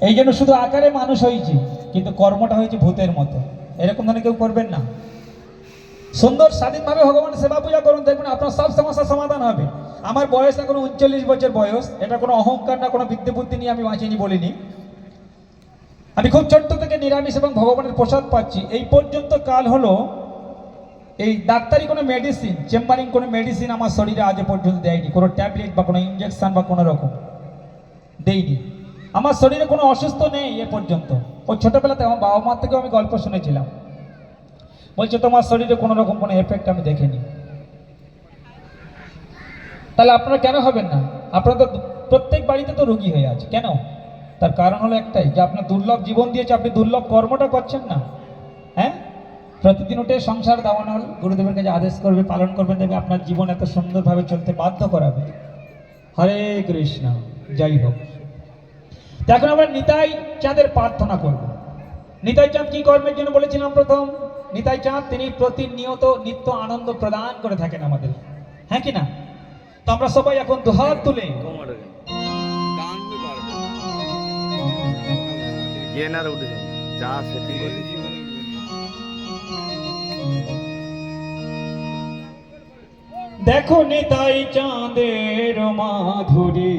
এই জন্য শুধু আকারে মানুষ হয়েছে, কিন্তু কর্মটা হয়েছে ভূতের মতো। এরকম ধরনের কেউ করবেন না। সুন্দর স্বাধীনভাবে ভগবান সেবা পূজা করুন, দেখবেন আপনার সব সমস্যার সমাধান হবে। আমার বয়স এখন 39 বছর বয়স। এটা কোনো অহংকার না, কোনো বিদ্যে বুদ্ধি নিয়ে আমি বাঁচিনি বলিনি। আমি খুব ছোট্ট থেকে নিরামিষ এবং ভগবানের প্রসাদ পাচ্ছি। এই পর্যন্ত কাল হলো এই ডাক্তারি কোনো মেডিসিন, চেম্বারিং কোনো মেডিসিন আমার শরীরে আজ পর্যন্ত দেয়নি। কোনো ট্যাবলেট বা কোনো ইঞ্জেকশন বা কোনো রকম দেয়নি। আমার শরীরে কোনো অসুস্থ নেই এ পর্যন্ত। ওই ছোটোবেলাতে আমার বাবা মার থেকেও আমি গল্প শুনেছিলাম, বলছে তোমার শরীরে কোনো রকম কোনো এফেক্ট আমি দেখিনি। তাহলে আপনারা কেন হবেন না? আপনারা তো প্রত্যেক বাড়িতে তো রোগী হয়ে আছে, কেন? তার কারণ হলো একটাই, যে আপনার দুর্লভ জীবন দিয়েছে, আপনি দুর্লভ কর্মটা করছেন না। হ্যাঁ, প্রতিদিন উঠে সংসার দাওয়ানোর গুরুদেবের কাছে আদেশ করবে, পালন করবেন, দেখবে আপনার জীবন এত সুন্দরভাবে চলতে বাধ্য করাবে। হরে কৃষ্ণ, যাই হোক। এখন আমরা নিতাই চাঁদের প্রার্থনা করব। নিতাই চাঁদ কি কর্মের জন্য বলেছিলাম প্রথম? নিতাই চাঁদ তিনি প্রতিনিয়ত নিত্য আনন্দ প্রদান করে থাকেন আমাদের, হ্যাঁ কি না? তো আমরা সবাই এখন দুহাত তুলে দেখো নিতাই চাঁদের মাধুরী,